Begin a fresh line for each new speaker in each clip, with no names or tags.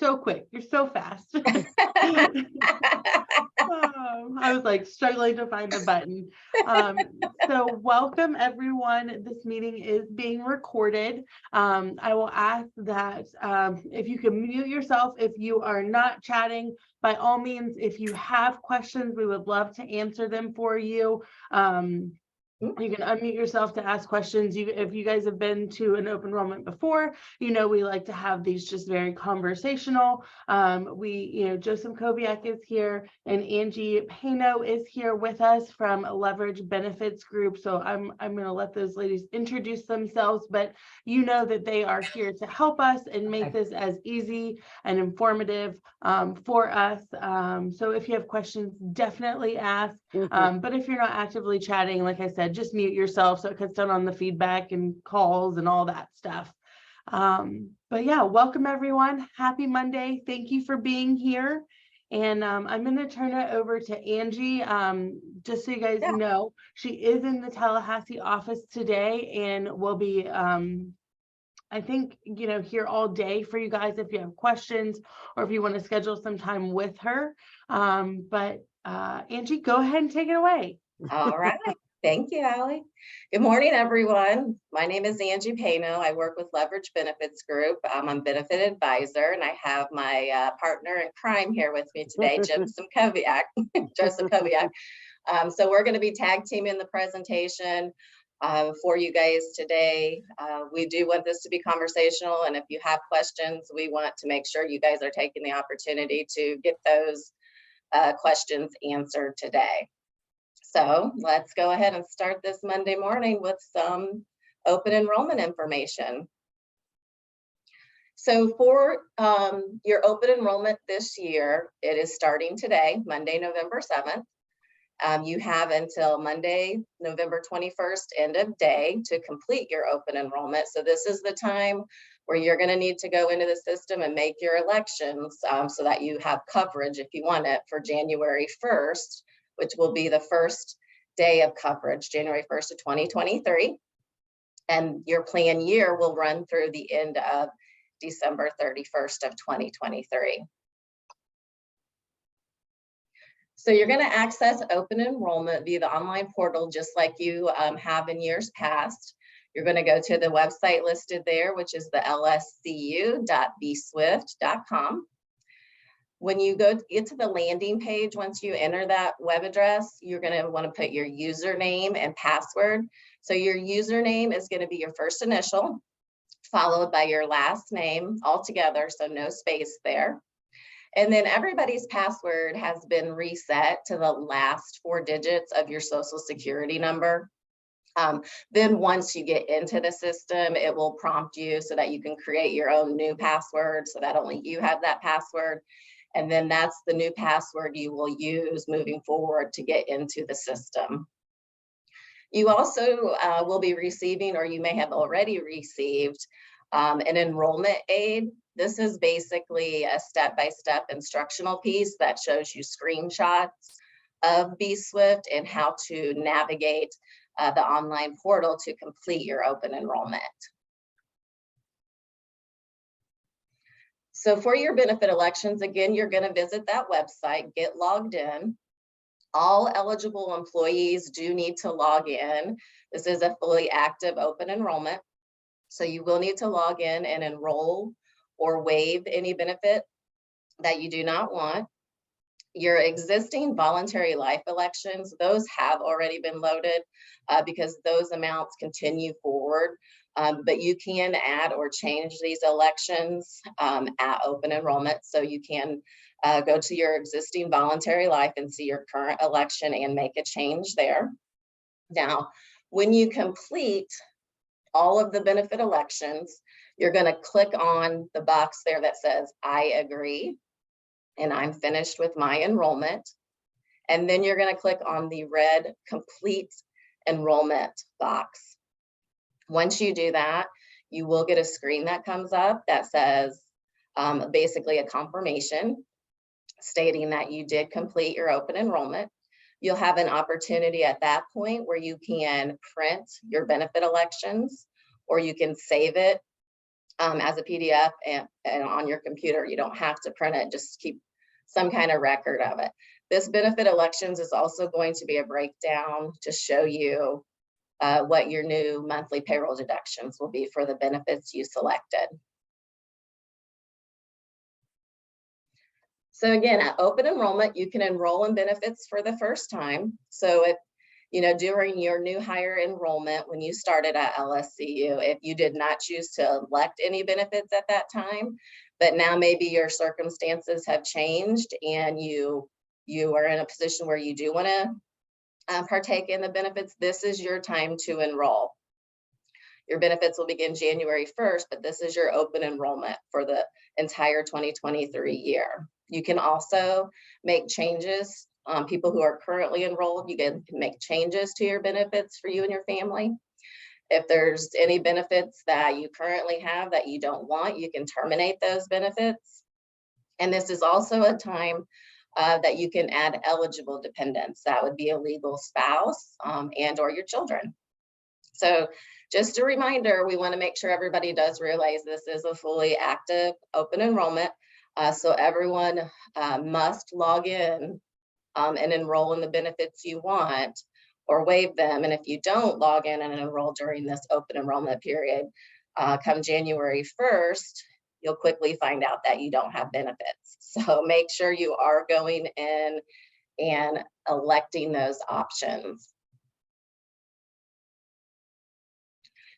so quick. You're so fast. I was like struggling to find the button. So welcome everyone. This meeting is being recorded. I will ask that if you can mute yourself if you are not chatting. By all means, if you have questions, we would love to answer them for you. You can unmute yourself to ask questions. If you guys have been to an open enrollment before, you know we like to have these just very conversational. Joseph Koviak is here and Angie Pano is here with us from Leverage Benefits Group. So I'm going to let those ladies introduce themselves, but you know that they are here to help us and make this as easy and informative for us. So if you have questions, definitely ask. But if you're not actively chatting, like I said, just mute yourself so it cuts down on the feedback and calls and all that stuff. But yeah, welcome everyone. Happy Monday. Thank you for being here. And I'm going to turn it over to Angie. Just so you guys know, she is in the Tallahassee office today and will be I think, here all day for you guys if you have questions or if you want to schedule some time with her. But Angie, go ahead and take it away.
All right. Thank you, Allie. Good morning, everyone. My name is Angie Pano. I work with Leverage Benefits Group. I'm a benefit advisor, and I have my partner in crime here with me today, Joseph Koviak. So we're going to be tag teaming the presentation for you guys today. We do want this to be conversational, and if you have questions, we want to make sure you guys are taking the opportunity to get those questions answered today. So let's go ahead and start this Monday morning with some open enrollment information. So for your open enrollment this year, it is starting today, Monday, November 7th. You have until Monday, November 21st, end of day, to complete your open enrollment. So this is the time where you're going to need to go into the system and make your elections so that you have coverage if you want it for January 1st, which will be the first day of coverage, January 1st of 2023. And your plan year will run through the end of December 31st of 2023. So you're going to access open enrollment via the online portal, just like you have in years past. You're going to go to the website listed there, which is the lscu.bswift.com. When you get to the landing page, once you enter that web address, you're going to want to put your username and password. So your username is going to be your first initial, followed by your last name all together, so no space there. And then everybody's password has been reset to the last 4 digits of your social security number. Then once you get into the system, it will prompt you so that you can create your own new password so that only you have that password. And then that's the new password you will use moving forward to get into the system. You also will be receiving, or you may have already received, an enrollment aid. This is basically a step-by-step instructional piece that shows you screenshots of bSwift and how to navigate the online portal to complete your open enrollment. So for your benefit elections, again, you're going to visit that website, get logged in. All eligible employees do need to log in. This is a fully active open enrollment. So you will need to log in and enroll or waive any benefit that you do not want. Your existing voluntary life elections, those have already been loaded because those amounts continue forward. But you can add or change these elections at open enrollment. So you can go to your existing voluntary life and see your current election and make a change there. Now, when you complete all of the benefit elections, you're going to click on the box there that says, I agree, and I'm finished with my enrollment. And then you're going to click on the red complete enrollment box. Once you do that, you will get a screen that comes up that says basically a confirmation stating that you did complete your open enrollment. You'll have an opportunity at that point where you can print your benefit elections, or you can save it as a PDF and on your computer. You don't have to print it, just keep some kind of record of it. This benefit elections is also going to be a breakdown to show you what your new monthly payroll deductions will be for the benefits you selected. So again, at open enrollment, you can enroll in benefits for the first time. So if, during your new hire enrollment, when you started at LSCU, if you did not choose to elect any benefits at that time, but now maybe your circumstances have changed and you are in a position where you do want to partake in the benefits, this is your time to enroll. Your benefits will begin January 1st, but this is your open enrollment for the entire 2023 year. You can also make changes. People who are currently enrolled, you can make changes to your benefits for you and your family. If there's any benefits that you currently have that you don't want, you can terminate those benefits. And this is also a time that you can add eligible dependents. That would be a legal spouse and or your children. So just a reminder, we want to make sure everybody does realize this is a fully active open enrollment. So everyone must log in and enroll in the benefits you want or waive them. And if you don't log in and enroll during this open enrollment period, come January 1st, you'll quickly find out that you don't have benefits. So make sure you are going in and electing those options.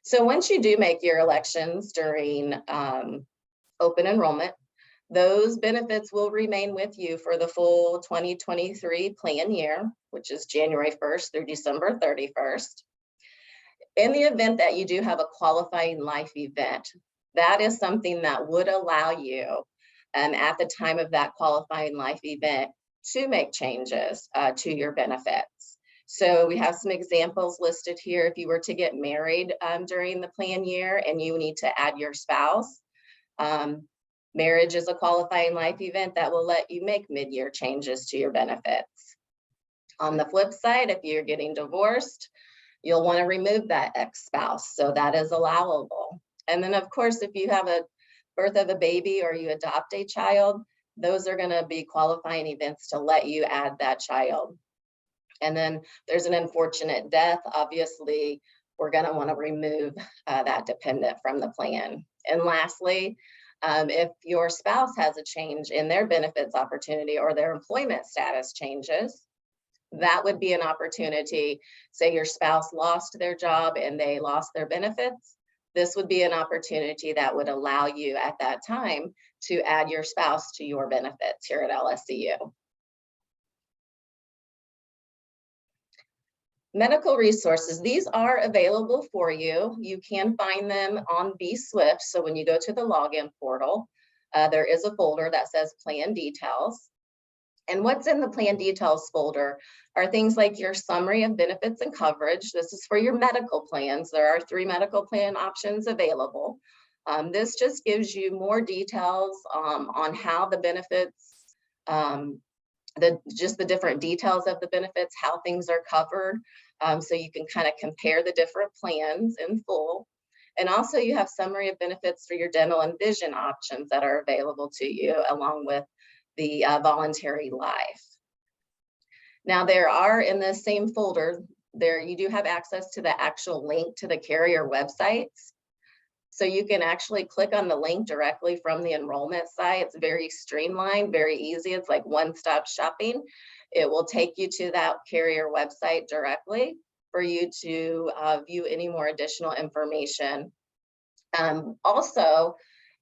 So once you do make your elections during open enrollment, those benefits will remain with you for the full 2023 plan year, which is January 1st through December 31st. In the event that you do have a qualifying life event, that is something that would allow you at the time of that qualifying life event to make changes to your benefits. So we have some examples listed here. If you were to get married during the plan year and you need to add your spouse, marriage is a qualifying life event that will let you make mid-year changes to your benefits. On the flip side, if you're getting divorced, you'll want to remove that ex-spouse, so that is allowable. And then of course, if you have a birth of a baby or you adopt a child, those are going to be qualifying events to let you add that child. And then there's an unfortunate death. Obviously, we're going to want to remove that dependent from the plan. And lastly, if your spouse has a change in their benefits opportunity or their employment status changes, that would be an opportunity. Say your spouse lost their job and they lost their benefits. This would be an opportunity that would allow you at that time to add your spouse to your benefits here at LSCU. Medical resources, these are available for you. You can find them on bSwift. So when you go to the login portal, there is a folder that says Plan Details. And what's in the Plan Details folder are things like your summary of benefits and coverage. This is for your medical plans. There are 3 medical plan options available. This just gives you more details on how the benefits, just the different details of the benefits, how things are covered. So you can kind of compare the different plans in full. And also you have summary of benefits for your dental and vision options that are available to you, along with the voluntary life. Now there are in the same folder, there you do have access to the actual link to the carrier websites. So you can actually click on the link directly from the enrollment site. It's very streamlined, very easy. It's like one-stop shopping. It will take you to that carrier website directly for you to view any more additional information. Also,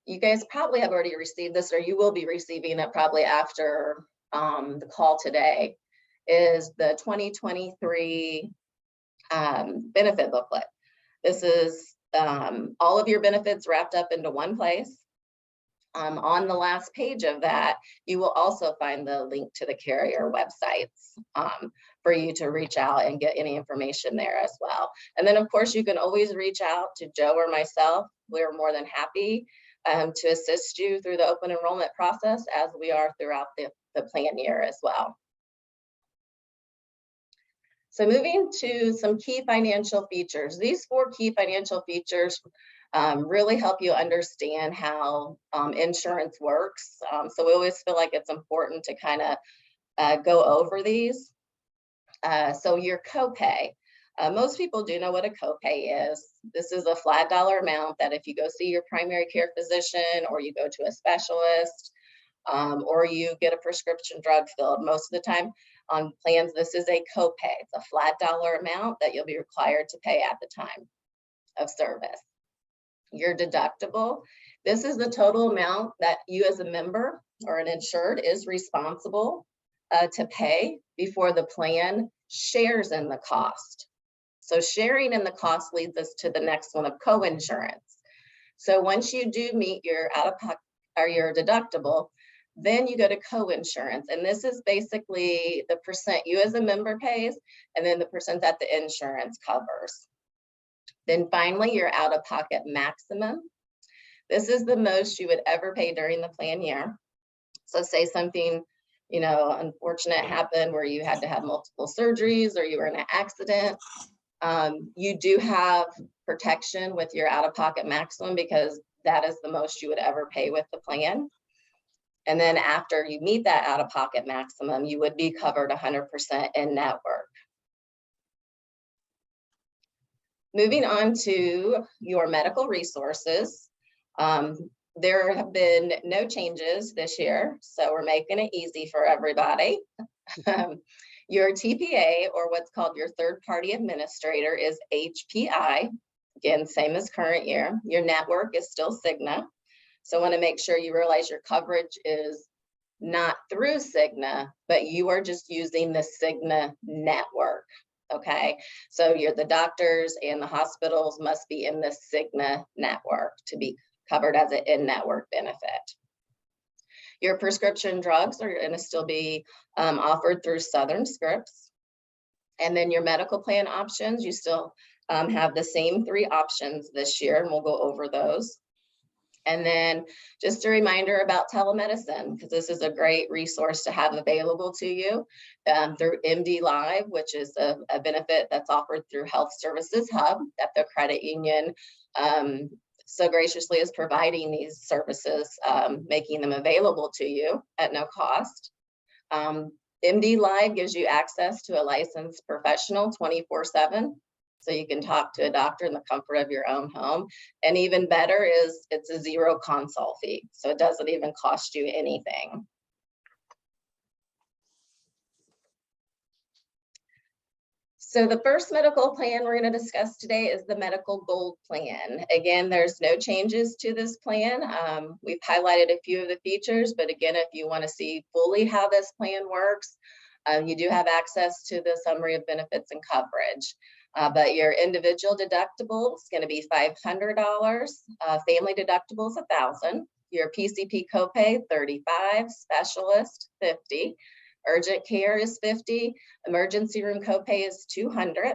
you guys probably have already received this, or you will be receiving it probably after the call today, is the 2023 benefit booklet. This is all of your benefits wrapped up into one place. On the last page of that, you will also find the link to the carrier websites for you to reach out and get any information there as well. And then of course, you can always reach out to Joe or myself. We're more than happy to assist you through the open enrollment process, as we are throughout the plan year as well. So moving to some key financial features. These 4 key financial features really help you understand how insurance works. So we always feel like it's important to kind of go over these. So your copay. Most people do know what a copay is. This is a flat dollar amount that if you go see your primary care physician, or you go to a specialist, or you get a prescription drug filled, most of the time on plans, this is a copay. It's a flat dollar amount that you'll be required to pay at the time of service. Your deductible. This is the total amount that you as a member or an insured is responsible to pay before the plan shares in the cost. So sharing in the cost leads us to the next one of co-insurance. So once you do meet your out-of-pocket or your deductible, then you go to co-insurance. And this is basically the percent you as a member pays, and then the percent that the insurance covers. Then finally, your out-of-pocket maximum. This is the most you would ever pay during the plan year. So say something, you know, unfortunate happened where you had to have multiple surgeries, or you were in an accident. You do have protection with your out-of-pocket maximum, because that is the most you would ever pay with the plan. And then after you meet that out-of-pocket maximum, you would be covered 100% in network. Moving on to your medical resources. There have been no changes this year, so we're making it easy for everybody. Your TPA, or what's called your third-party administrator, is HPI. Again, same as current year. Your network is still Cigna. So I want to make sure you realize your coverage is not through Cigna, but you are just using the Cigna network. Okay, so the doctors and the hospitals must be in the Cigna network to be covered as an in-network benefit. Your prescription drugs are going to still be offered through Southern Scripts. And then your medical plan options, you still have the same 3 options this year, and we'll go over those. And then just a reminder about telemedicine, because this is a great resource to have available to you through MD Live, which is a benefit that's offered through Health Services Hub that the credit union so graciously is providing these services, making them available to you at no cost. MD Live gives you access to a licensed professional 24/7. So you can talk to a doctor in the comfort of your own home. And even better is it's a 0 consult fee. So it doesn't even cost you anything. So the first medical plan we're going to discuss today is the Medical Gold Plan. Again, there's no changes to this plan. We've highlighted a few of the features, but again, if you want to see fully how this plan works, you do have access to the summary of benefits and coverage. But your individual deductible is going to be $500, family deductible is $1,000, your PCP copay $35, specialist $50, urgent care is $50, emergency room copay is $200.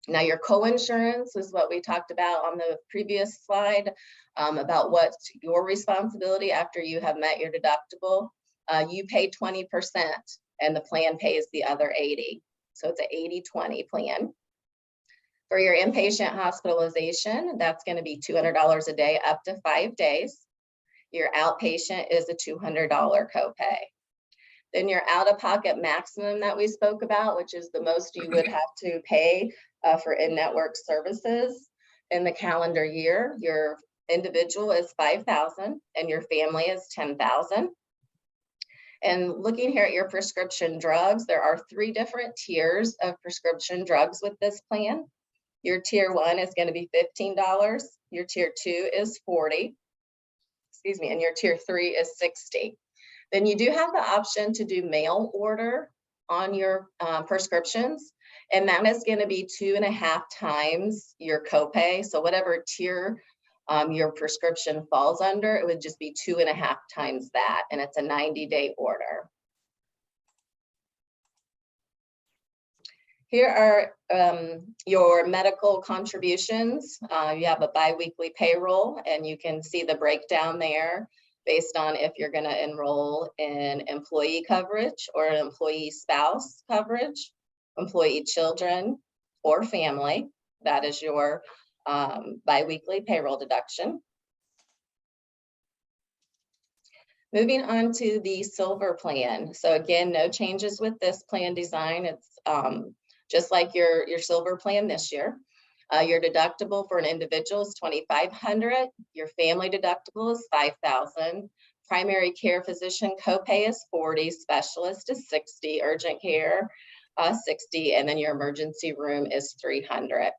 Now your co-insurance is what we talked about on the previous slide, about what's your responsibility after you have met your deductible. You pay 20% and the plan pays the other 80. So it's an 80-20 plan. For your inpatient hospitalization, that's going to be $200 a day up to 5 days. Your outpatient is a $200 copay. Then your out-of-pocket maximum that we spoke about, which is the most you would have to pay for in-network services in the calendar year. Your individual is $5,000 and your family is $10,000. And looking here at your prescription drugs, there are 3 different tiers of prescription drugs with this plan. Your tier 1 is going to be $15. Your tier 2 is $40. Excuse me, and your tier 3 is $60. Then you do have the option to do mail order on your prescriptions, and that is going to be 2.5 times your copay. So whatever tier your prescription falls under, it would just be 2.5 times that, and it's a 90-day order. Here are your medical contributions. You have a biweekly payroll, and you can see the breakdown there based on if you're going to enroll in employee coverage or an employee spouse coverage, employee children, or family. That is your biweekly payroll deduction. Moving on to the silver plan. So again, no changes with this plan design. It's just like your silver plan this year. Your deductible for an individual is $2,500. Your family deductible is $5,000. Primary care physician copay is $40. Specialist is $60. Urgent care $60, and then your emergency room is $300.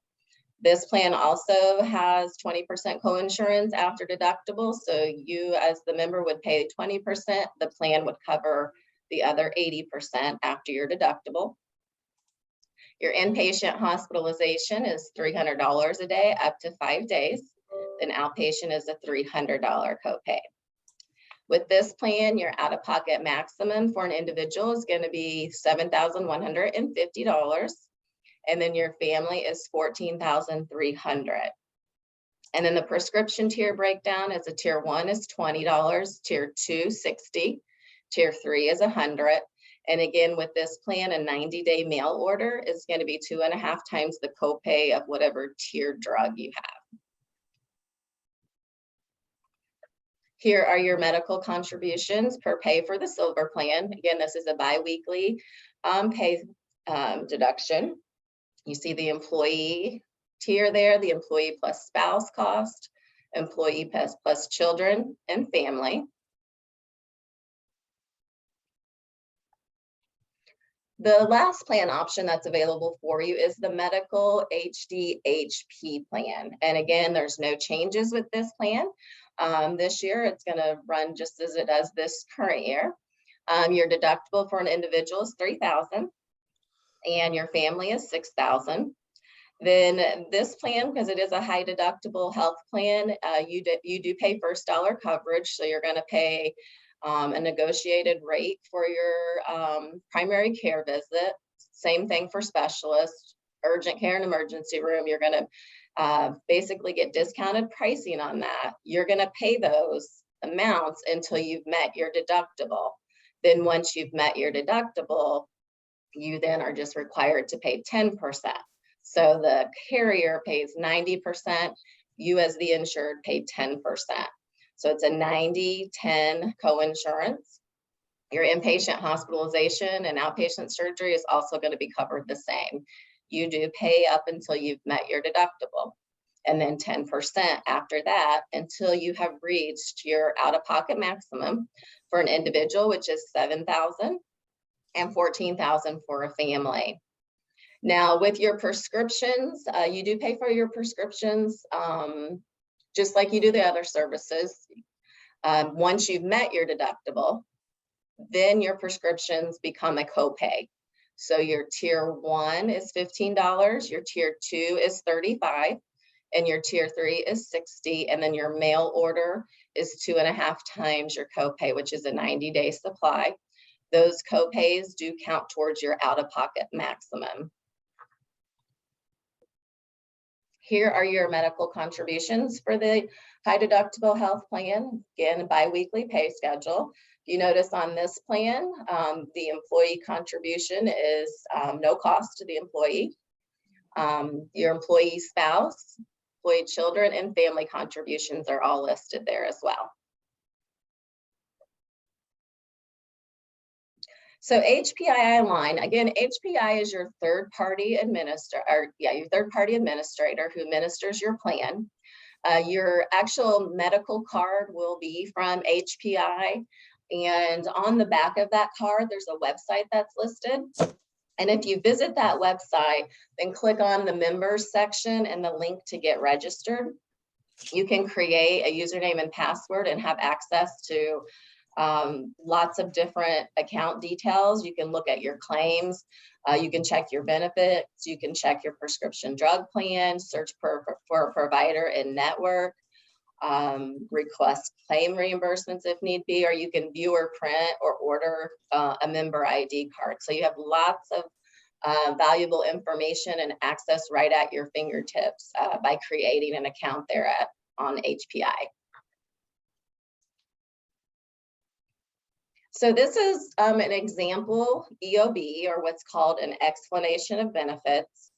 This plan also has 20% coinsurance after deductible. So you as the member would pay 20%. The plan would cover the other 80% after your deductible. Your inpatient hospitalization is $300 a day up to 5 days. Then outpatient is a $300 copay. With this plan, your out-of-pocket maximum for an individual is going to be $7,150. And then your family is $14,300. And then the prescription tier breakdown is a tier 1 is $20, tier 2 $60, tier 3 is $100. And again, with this plan, a 90-day mail order is going to be 2.5 times the copay of whatever tier drug you have. Here are your medical contributions per pay for the silver plan. Again, this is a biweekly pay deduction. You see the employee tier there, the employee plus spouse cost, employee plus children and family. The last plan option that's available for you is the medical HDHP plan. And again, there's no changes with this plan. This year, it's going to run just as it does this current year. Your deductible for an individual is $3,000. And your family is $6,000. Then this plan, because it is a high deductible health plan, you do pay first dollar coverage. So you're going to pay a negotiated rate for your primary care visit. Same thing for specialists, urgent care and emergency room. You're going to basically get discounted pricing on that. You're going to pay those amounts until you've met your deductible. Then once you've met your deductible, you then are just required to pay 10%. So the carrier pays 90%, you as the insured pay 10%. So it's a 90-10 coinsurance. Your inpatient hospitalization and outpatient surgery is also going to be covered the same. You do pay up until you've met your deductible, and then 10% after that until you have reached your out-of-pocket maximum for an individual, which is $7,000. And $14,000 for a family. Now, with your prescriptions, you do pay for your prescriptions just like you do the other services. Once you've met your deductible, then your prescriptions become a copay. So your tier 1 is $15, your tier 2 is $35, and your tier 3 is $60, and then your mail order is 2.5 times your copay, which is a 90-day supply. Those copays do count towards your out-of-pocket maximum. Here are your medical contributions for the high deductible health plan. Again, biweekly pay schedule. You notice on this plan, the employee contribution is no cost to the employee. Your employee spouse, employee children, and family contributions are all listed there as well. So HPI line, again, HPI is your third-party administrator, who administers your plan. Your actual medical card will be from HPI, and on the back of that card, there's a website that's listed. And if you visit that website, then click on the members section and the link to get registered. You can create a username and password and have access to lots of different account details. You can look at your claims, you can check your benefits, you can check your prescription drug plan, search for a provider and network, request claim reimbursements if need be, or you can view or print or order a member ID card. So you have lots of valuable information and access right at your fingertips by creating an account there on HPI. So this is an example EOB, or what's called an explanation of benefits.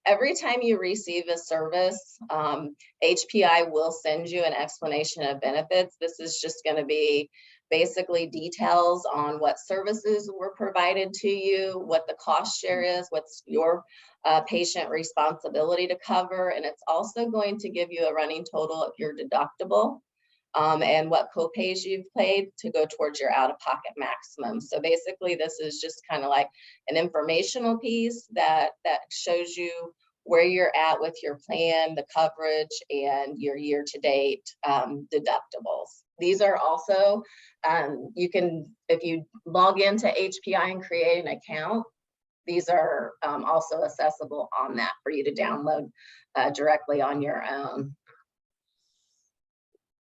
Every time you receive a service, HPI will send you an explanation of benefits. This is just going to be basically details on what services were provided to you, what the cost share is, what's your patient responsibility to cover, and it's also going to give you a running total of your deductible and what co-pays you've paid to go towards your out-of-pocket maximum. So basically, this is just kind of like an informational piece that shows you where you're at with your plan, the coverage, and your year-to-date deductibles. These are also, you can, if you log into HPI and create an account, these are also accessible on that for you to download directly on your own.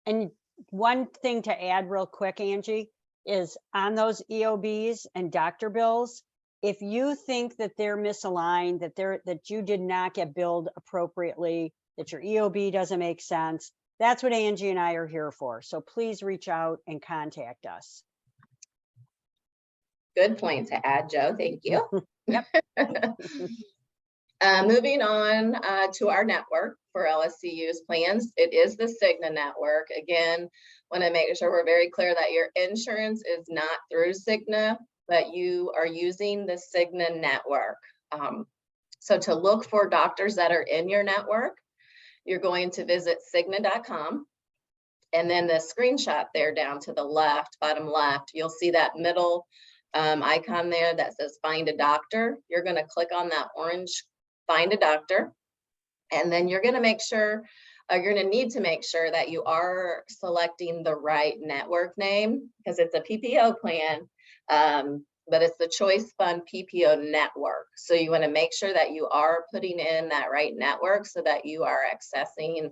And one thing to add real quick, Angie, is on those EOBs and doctor bills, if you think that they're misaligned, that you did not get billed appropriately, that your EOB doesn't make sense, that's what Angie and I are here for. So please reach out and contact us.
Good point to add, Joe. Thank you.
Yep.
Moving on to our network for LSCU's plans, it is the Cigna network. Again, want to make sure we're very clear that your insurance is not through Cigna, but you are using the Cigna network. So to look for doctors that are in your network, you're going to visit Cigna.com. And then the screenshot there down to the left, bottom left, you'll see that middle icon there that says find a doctor. You're going to click on that orange find a doctor, and then you're going to make sure, you're going to need to make sure that you are selecting the right network name, because it's a PPO plan, but it's the Choice Fund PPO network. So you want to make sure that you are putting in that right network so that you are accessing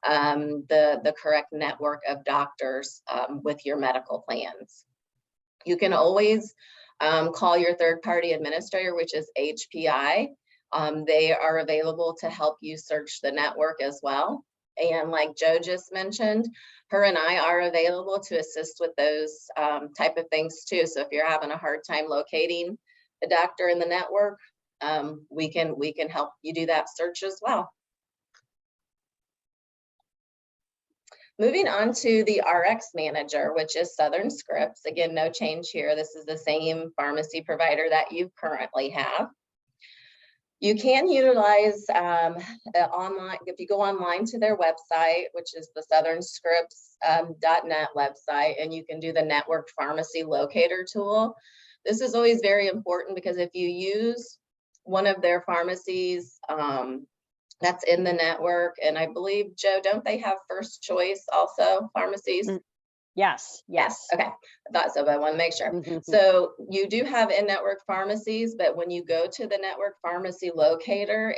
the correct network of doctors with your medical plans. You can always call your third-party administrator, which is HPI. They are available to help you search the network as well. And like Joe just mentioned, her and I are available to assist with those type of things too. So if you're having a hard time locating a doctor in the network, we can help you do that search as well. Moving on to the RX manager, which is Southern Scripts. Again, no change here. This is the same pharmacy provider that you currently have. You can utilize online, if you go online to their website, which is the southernscripts.net website, and you can do the network pharmacy locator tool. This is always very important because if you use one of their pharmacies that's in the network, and I believe, Joe, don't they have First Choice also pharmacies?
Yes.
Okay, I thought so, but I want to make sure. So you do have in-network pharmacies, but when you go to the network pharmacy locator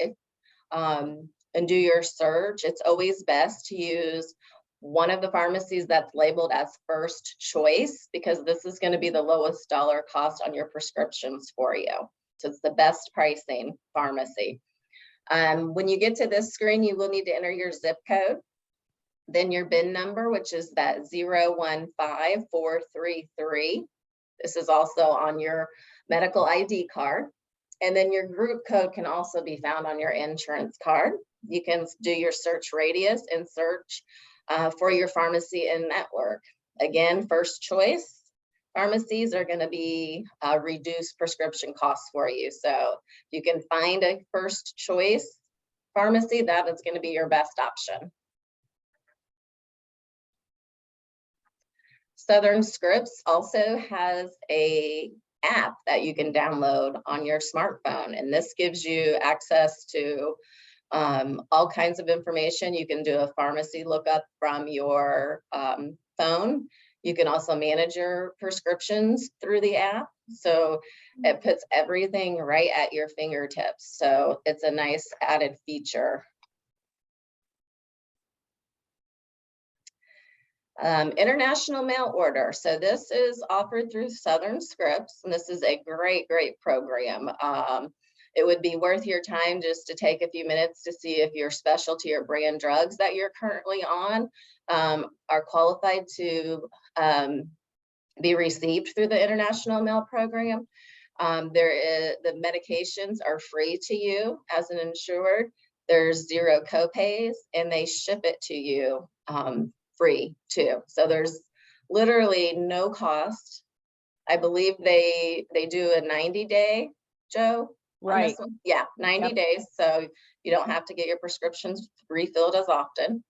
and do your search, it's always best to use one of the pharmacies that's labeled as First Choice, because this is going to be the lowest dollar cost on your prescriptions for you. So it's the best pricing pharmacy. When you get to this screen, you will need to enter your zip code, then your BIN number, which is that 015433. This is also on your medical ID card. And then your group code can also be found on your insurance card. You can do your search radius and search for your pharmacy in network. Again, First Choice pharmacies are going to be reduced prescription costs for you. So you can find a First Choice pharmacy, that is going to be your best option. Southern Scripts also has a app that you can download on your smartphone, and this gives you access to all kinds of information. You can do a pharmacy lookup from your phone. You can also manage your prescriptions through the app. So it puts everything right at your fingertips. So it's a nice added feature. International mail order. So this is offered through Southern Scripts, and this is a great program. It would be worth your time just to take a few minutes to see if your specialty or brand drugs that you're currently on are qualified to be received through the international mail program. The medications are free to you as an insured. There's 0 copays, and they ship it to you free too. So there's literally no cost. I believe they do a 90-day, Joe, on this
Right.
one? Yeah, 90
Yep.
days. So you don't have to get your prescriptions refilled as often.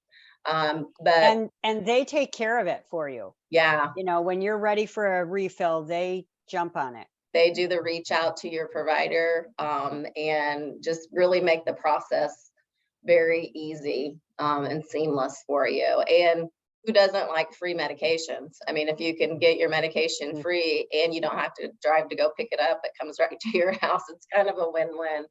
But
And they take care of it for you.
yeah,
You know, when you're ready for a refill, they jump on it.
they do the reach out to your provider and just really make the process very easy and seamless for you. And who doesn't like free medications? I mean, if you can get your medication
Mm.
free and you don't have to drive to go pick it up, it comes right to your house. It's kind of a win-win.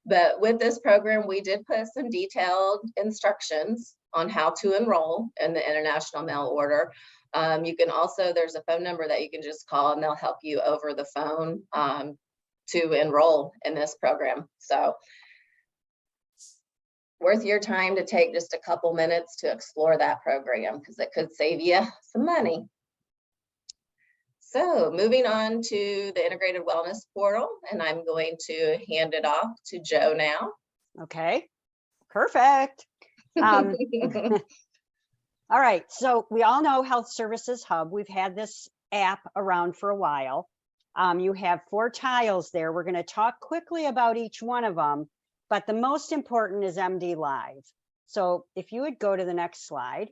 But with this program, we did put some detailed instructions on how to enroll in the international mail order. You can also, there's a phone number that you can just call and they'll help you over the phone to enroll in this program. So worth your time to take just a couple minutes to explore that program because it could save you some money. So moving on to the integrated wellness portal, and I'm going to hand it off to Joe now.
Okay, perfect. All right, so we all know Health Services Hub. We've had this app around for a while. You have 4 tiles there. We're going to talk quickly about each one of them, but the most important is MD Live. So if you would go to the next slide.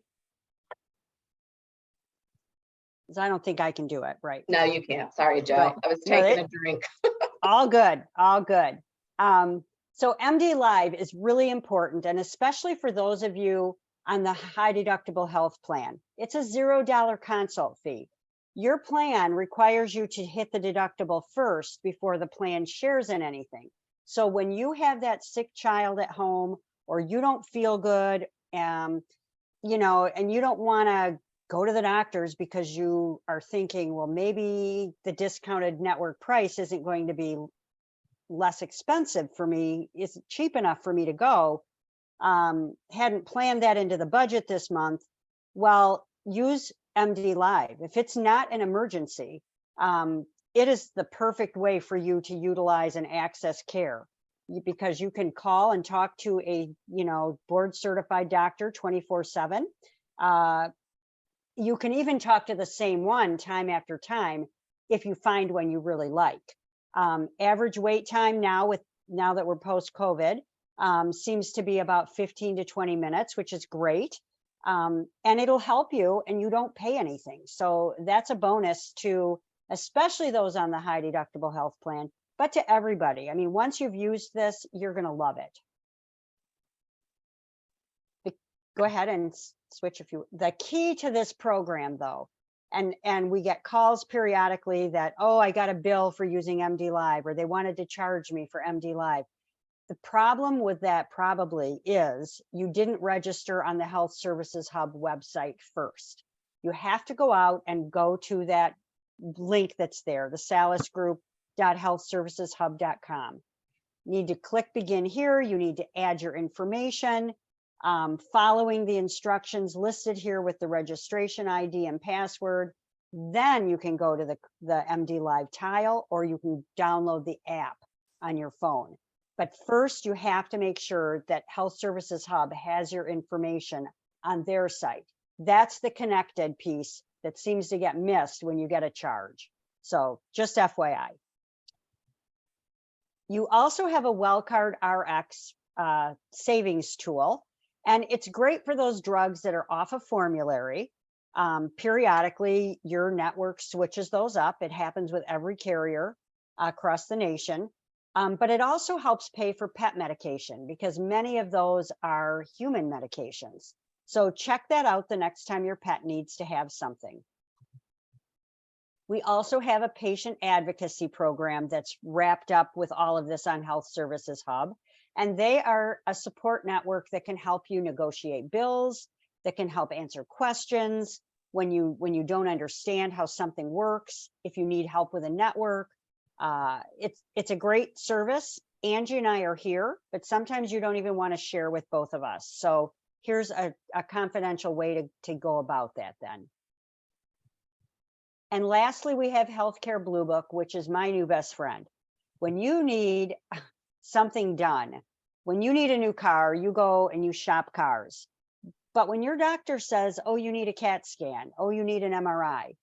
Because I don't think I can do it right.
No, you can't. Sorry, Joe.
Right.
I was
No,
taking a drink.
All good, all good. So MD Live is really important, and especially for those of you on the high deductible health plan. It's a $0 consult fee. Your plan requires you to hit the deductible first before the plan shares in anything. So when you have that sick child at home, or you don't feel good, you know, and you don't want to go to the doctors because you are thinking, well, maybe the discounted network price isn't going to be less expensive for me, isn't cheap enough for me to go, hadn't planned that into the budget this month. Well, use MD Live. If it's not an emergency, it is the perfect way for you to utilize and access care, because you can call and talk to a, you know, board certified doctor 24/7. You can even talk to the same one time after time if you find one you really like. Average wait time now that we're post-COVID seems to be about 15 to 20 minutes, which is great. And it'll help you and you don't pay anything. So that's a bonus to especially those on the high deductible health plan, but to everybody. I mean, once you've used this, you're going to love it. Go ahead and switch if you. The key to this program, though, and we get calls periodically that, oh, I got a bill for using MD Live, or they wanted to charge me for MD Live. The problem with that probably is you didn't register on the Health Services Hub website first. You have to go out and go to that link that's there, the salisgroup.healthserviceshub.com. You need to click begin here. You need to add your information. Following the instructions listed here with the registration ID and password, then you can go to the MD Live tile, or you can download the app on your phone. But first, you have to make sure that Health Services Hub has your information on their site. That's the connected piece that seems to get missed when you get a charge. So just FYI. You also have a WellCard RX savings tool. And it's great for those drugs that are off of formulary. Periodically, your network switches those up. It happens with every carrier across the nation. But it also helps pay for pet medication because many of those are human medications. So check that out the next time your pet needs to have something. We also have a patient advocacy program that's wrapped up with all of this on Health Services Hub. And they are a support network that can help you negotiate bills, that can help answer questions when you don't understand how something works, if you need help with a network. It's a great service. Angie and I are here, but sometimes you don't even want to share with both of us. So here's a confidential way to go about that then. And lastly, we have Healthcare Blue Book, which is my new best friend. When you need something done, when you need a new car, you go and you shop cars. But when your doctor says, oh, you need a CAT scan, oh, you need an MRI,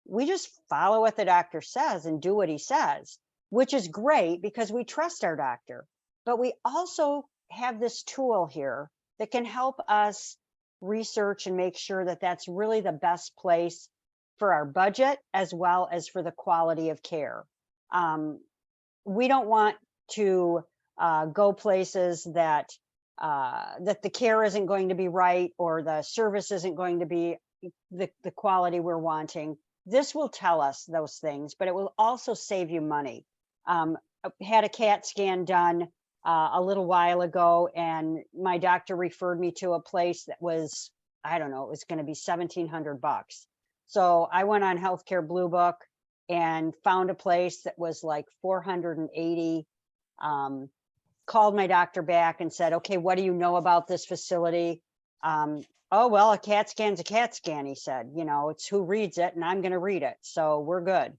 we just follow what the doctor says and do what he says, which is great because we trust our doctor. But we also have this tool here that can help us research and make sure that that's really the best place for our budget as well as for the quality of care. We don't want to go places that the care isn't going to be right or the service isn't going to be the quality we're wanting. This will tell us those things, but it will also save you money. I had a CAT scan done a little while ago, and my doctor referred me to a place that was, I don't know, it was going to be $1,700. So I went on Healthcare Blue Book and found a place that was like $480. Called my doctor back and said, okay, what do you know about this facility? Oh, well, a CAT scan's a CAT scan, he said. You know, it's who reads it, and I'm going to read it. So we're good.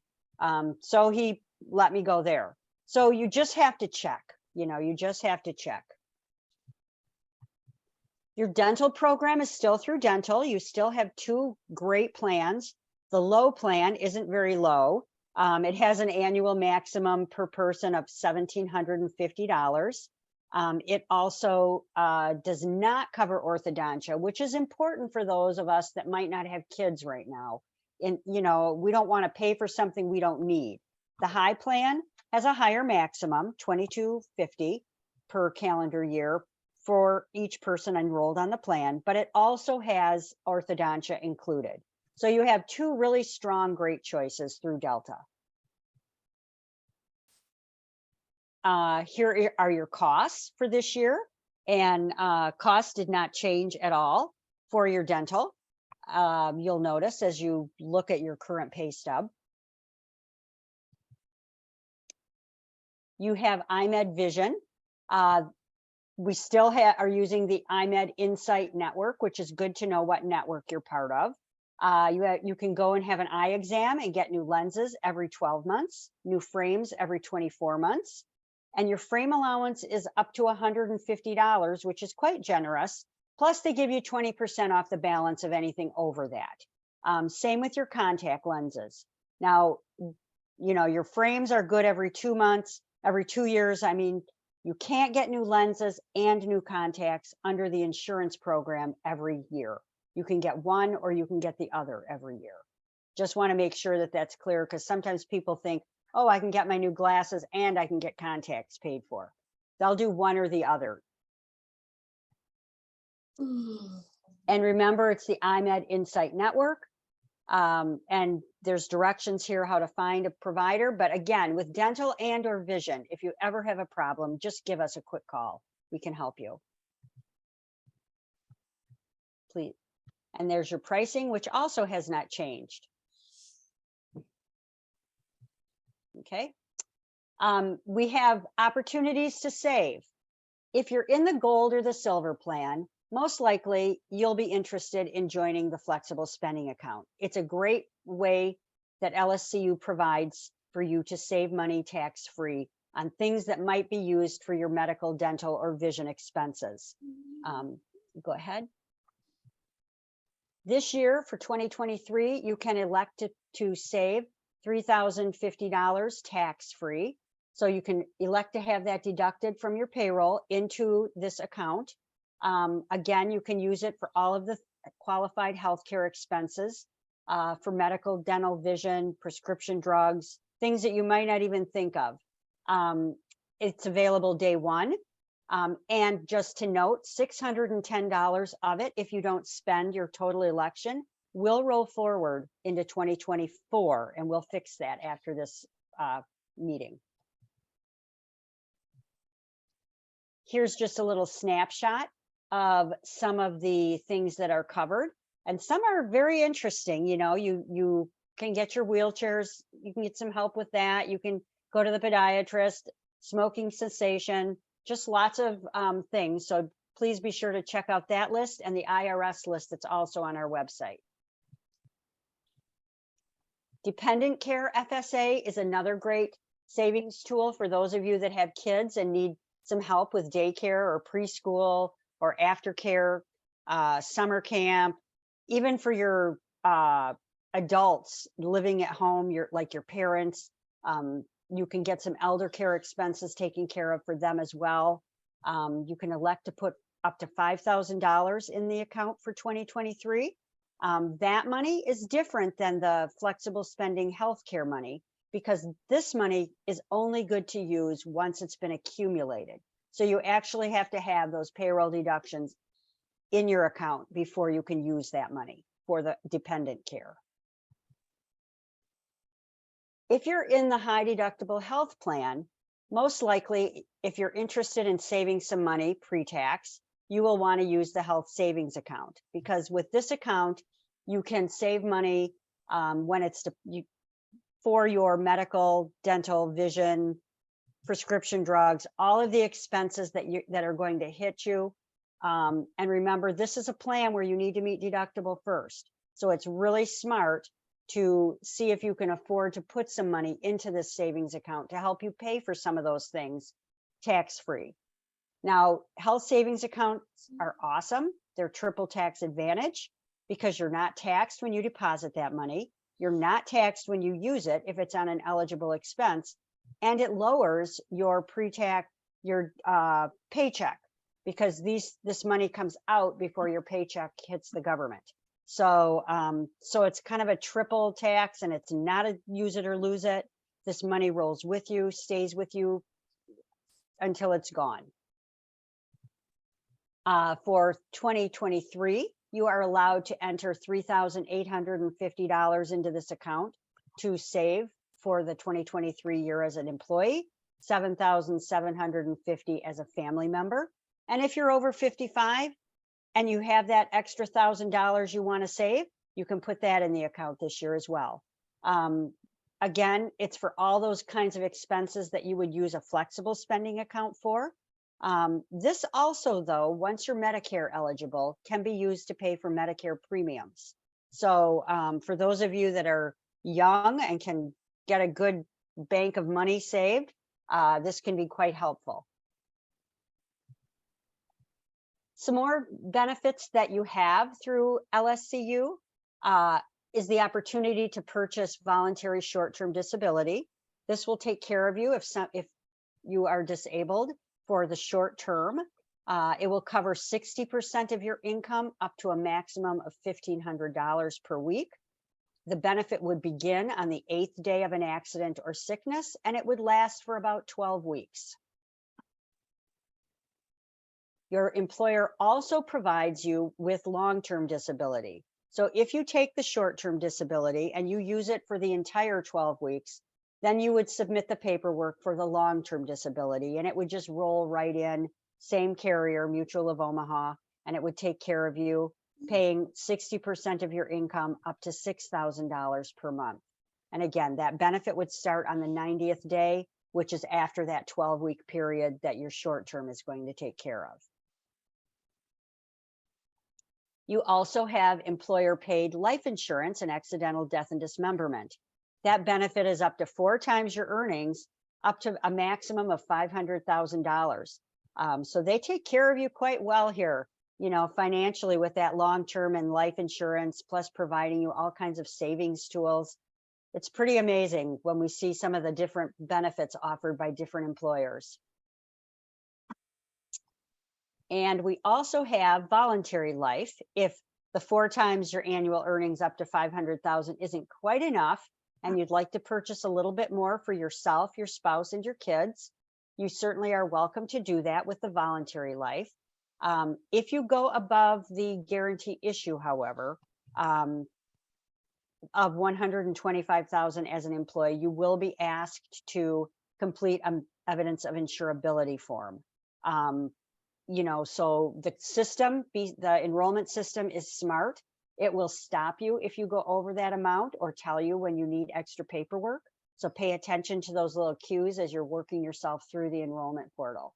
So he let me go there. So you just have to check, you just have to check. Your dental program is still through dental. You still have 2 great plans. The low plan isn't very low. It has an annual maximum per person of $1,750. It also does not cover orthodontia, which is important for those of us that might not have kids right now. And, we don't want to pay for something we don't need. The high plan has a higher maximum, $2,250 per calendar year for each person enrolled on the plan, but it also has orthodontia included. So you have 2 really strong, great choices through Delta. Here are your costs for this year, and costs did not change at all for your dental. You'll notice as you look at your current pay stub. You have IMED Vision. We still are using the IMED Insight Network, which is good to know what network you're part of. You can go and have an eye exam and get new lenses every 12 months, new frames every 24 months. And your frame allowance is up to $150, which is quite generous. Plus, they give you 20% off the balance of anything over that. Same with your contact lenses. Now, your frames are good every 2 months, every 2 years. I mean, you can't get new lenses and new contacts under the insurance program every year. You can get one or you can get the other every year. Just want to make sure that that's clear, because sometimes people think, oh, I can get my new glasses and I can get contacts paid for. They'll do one or the other. And remember, it's the IMED Insight Network. And there's directions here how to find a provider. But again, with dental and or vision, if you ever have a problem, just give us a quick call. We can help you. Please. And there's your pricing, which also has not changed. Okay. We have opportunities to save. If you're in the gold or the silver plan, most likely you'll be interested in joining the flexible spending account. It's a great way that LSCU provides for you to save money tax-free on things that might be used for your medical, dental, or vision expenses. Go ahead. This year for 2023, you can elect to save $3,050 tax-free. So you can elect to have that deducted from your payroll into this account. Again, you can use it for all of the qualified healthcare expenses for medical, dental, vision, prescription drugs, things that you might not even think of. It's available day one. And just to note, $610 of it, if you don't spend your total election, will roll forward into 2024, and we'll fix that after this meeting. Here's just a little snapshot of some of the things that are covered, and some are very interesting. You can get your wheelchairs, you can get some help with that. You can go to the podiatrist, smoking cessation, just lots of things. So please be sure to check out that list and the IRS list that's also on our website. Dependent care FSA is another great savings tool for those of you that have kids and need some help with daycare or preschool or aftercare, summer camp, even for your adults living at home, like your parents. You can get some elder care expenses taken care of for them as well. You can elect to put up to $5,000 in the account for 2023. That money is different than the flexible spending healthcare money, because this money is only good to use once it's been accumulated. So you actually have to have those payroll deductions in your account before you can use that money for the dependent care. If you're in the high deductible health plan, most likely, if you're interested in saving some money pre-tax, you will want to use the health savings account, because with this account, you can save money when it's for your medical, dental, vision, prescription drugs, all of the expenses that are going to hit you. And remember, this is a plan where you need to meet deductible first. So it's really smart to see if you can afford to put some money into this savings account to help you pay for some of those things tax-free. Now, health savings accounts are awesome. They're triple tax advantage because you're not taxed when you deposit that money. You're not taxed when you use it if it's on an eligible expense, and it lowers your pre-tax, your paycheck, because this money comes out before your paycheck hits the government. So, so it's kind of a triple tax, and it's not a use it or lose it. This money rolls with you, stays with you until it's gone. For 2023, you are allowed to enter $3,850 into this account to save for the 2023 year as an employee, $7,750 as a family member. And if you're over 55 and you have that extra $1,000 you want to save, you can put that in the account this year as well. Again, it's for all those kinds of expenses that you would use a flexible spending account for. This also, though, once you're Medicare eligible, can be used to pay for Medicare premiums. So for those of you that are young and can get a good bank of money saved, this can be quite helpful. Some more benefits that you have through LSCU is the opportunity to purchase voluntary short-term disability. This will take care of you if you are disabled for the short term. It will cover 60% of your income up to a maximum of $1,500 per week. The benefit would begin on the 8th day of an accident or sickness, and it would last for about 12 weeks. Your employer also provides you with long-term disability. So if you take the short-term disability and you use it for the entire 12 weeks, then you would submit the paperwork for the long-term disability, and it would just roll right in, same carrier, Mutual of Omaha, and it would take care of you, paying 60% of your income up to $6,000 per month. And again, that benefit would start on the 90th day, which is after that 12-week period that your short-term is going to take care of. You also have employer-paid life insurance and accidental death and dismemberment. That benefit is up to 4 times your earnings, up to a maximum of $500,000. So they take care of you quite well here, you know, financially with that long-term and life insurance, plus providing you all kinds of savings tools. It's pretty amazing when we see some of the different benefits offered by different employers. And we also have voluntary life. If the 4 times your annual earnings up to $500,000 isn't quite enough, and you'd like to purchase a little bit more for yourself, your spouse, and your kids, you certainly are welcome to do that with the voluntary life. If you go above the guarantee issue, however, of $125,000 as an employee, you will be asked to complete an evidence of insurability form. You know, so the system, the enrollment system is smart. It will stop you if you go over that amount or tell you when you need extra paperwork. So pay attention to those little cues as you're working yourself through the enrollment portal.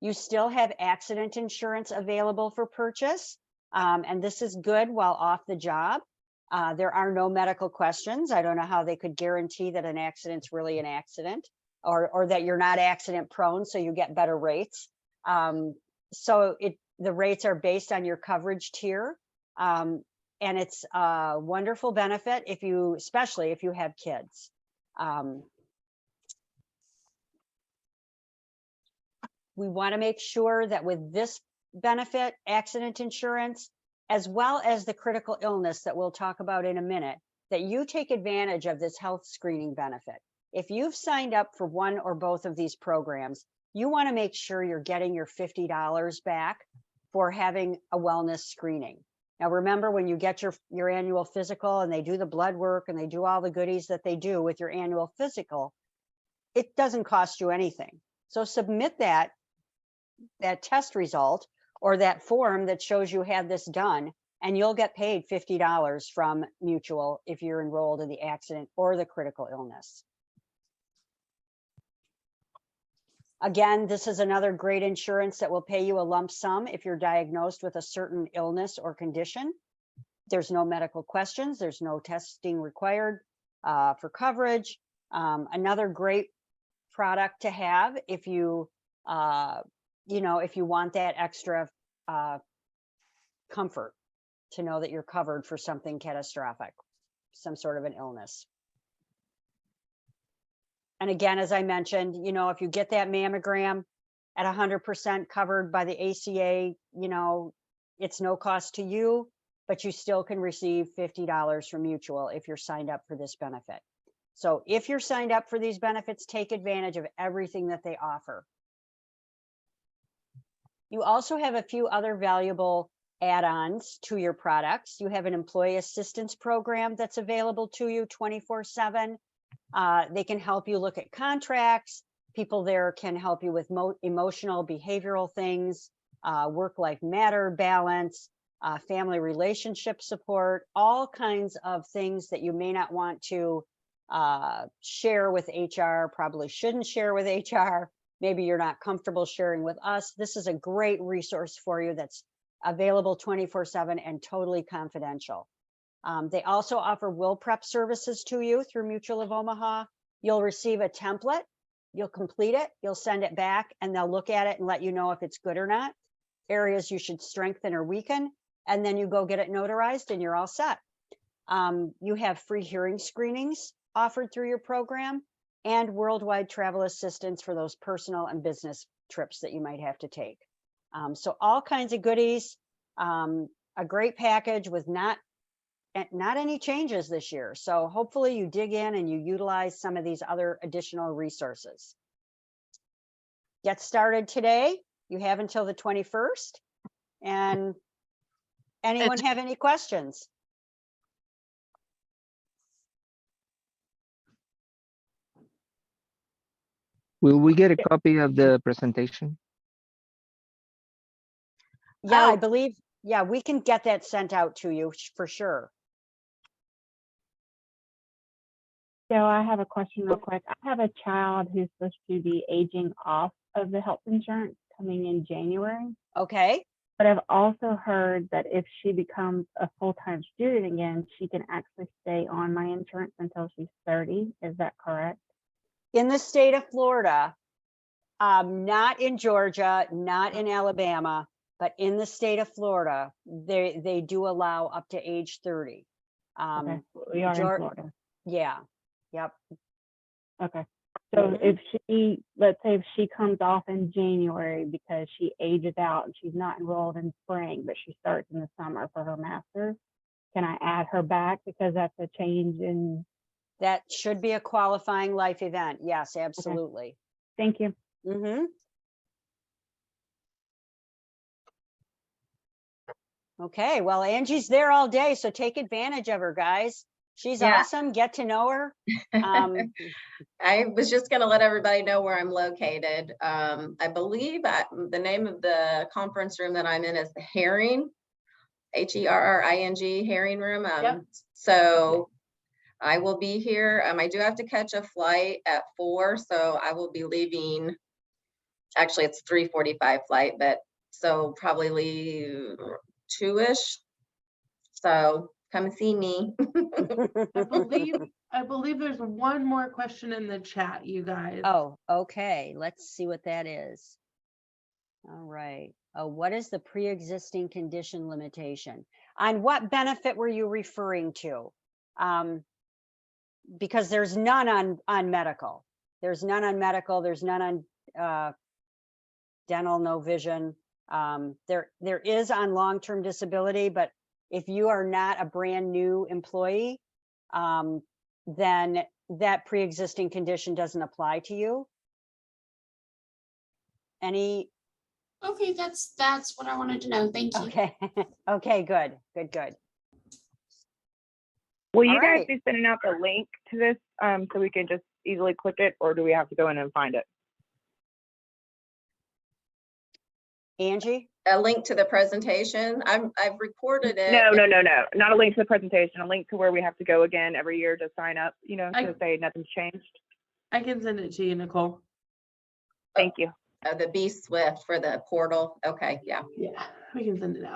You still have accident insurance available for purchase. And this is good while off the job. There are no medical questions. I don't know how they could guarantee that an accident's really an accident, or that you're not accident prone, so you get better rates. So the rates are based on your coverage tier. And it's a wonderful benefit especially if you have kids. We want to make sure that with this benefit, accident insurance, as well as the critical illness that we'll talk about in a minute, that you take advantage of this health screening benefit. If you've signed up for one or both of these programs, you want to make sure you're getting your $50 back for having a wellness screening. Now, remember, when you get your annual physical and they do the blood work and they do all the goodies that they do with your annual physical, it doesn't cost you anything. So submit that test result or that form that shows you had this done, and you'll get paid $50 from Mutual if you're enrolled in the accident or the critical illness. Again, this is another great insurance that will pay you a lump sum if you're diagnosed with a certain illness or condition. There's no medical questions. There's no testing required for coverage. Another great product to have if you if you want that extra comfort to know that you're covered for something catastrophic, some sort of an illness. And again, as I mentioned, if you get that mammogram at 100% covered by the ACA, it's no cost to you, but you still can receive $50 from Mutual if you're signed up for this benefit. So if you're signed up for these benefits, take advantage of everything that they offer. You also have a few other valuable add-ons to your products. You have an employee assistance program that's available to you 24/7. They can help you look at contracts. People there can help you with emotional, behavioral things, work-life matter balance, family relationship support, all kinds of things that you may not want to share with HR, probably shouldn't share with HR. Maybe you're not comfortable sharing with us. This is a great resource for you that's available 24/7 and totally confidential. They also offer will prep services to you through Mutual of Omaha. You'll receive a template, you'll complete it, you'll send it back, and they'll look at it and let you know if it's good or not, areas you should strengthen or weaken, and then you go get it notarized and you're all set. You have free hearing screenings offered through your program and worldwide travel assistance for those personal and business trips that you might have to take. So all kinds of goodies, a great package with not any changes this year. So hopefully you dig in and you utilize some of these other additional resources. Get started today. You have until the 21st. And anyone have any questions?
Will we get a copy of the presentation?
Yeah, I believe, yeah, we can get that sent out to you for sure.
So I have a question real quick. I have a child who's supposed to be aging off of the health insurance coming in January.
Okay.
But I've also heard that if she becomes a full-time student again, she can actually stay on my insurance until she's 30. Is that correct?
In the state of Florida, not in Georgia, not in Alabama, but in the state of Florida, they do allow up to age 30.
Okay, we are in Florida.
Yeah. Yep.
Okay. So if she, let's say if she comes off in January because she ages out and she's not enrolled in spring, but she starts in the summer for her master's, can I add her back because that's a change in?
That should be a qualifying life event. Yes, absolutely.
Okay. Thank you.
Mm-hmm. Okay, well, Angie's there all day, so take advantage of her, guys. She's awesome. Get to know her.
I was just going to let everybody know where I'm located. I believe the name of the conference room that I'm in is the Herring, Herring, Herring room.
Yep.
So I will be here. I do have to catch a flight at 4, so I will be leaving. Actually, it's 3:45 flight, but so probably leave 2-ish. So come see me.
I believe there's one more question in the chat, you guys.
Oh, okay. Let's see what that is. All right. Oh, what is the pre-existing condition limitation? On what benefit were you referring to? Because there's none on medical. There's none on medical. There's none on dental, no vision. There is on long-term disability, but if you are not a brand new employee, then that pre-existing condition doesn't apply to you. Any?
Okay, that's what I wanted to know. Thank you.
Okay. Okay, good.
Will you
All
guys
right.
be sending out the link to this so we can just easily click it, or do we have to go in and find it?
Angie?
A link to the presentation. I've recorded it.
No, not a link to the presentation, a link to where we have to go again every year to sign up, you know, to say nothing's changed.
I can send it to you, Nicole.
Thank you.
The B Swift for the portal. Okay, yeah.
Yeah, we can send it out.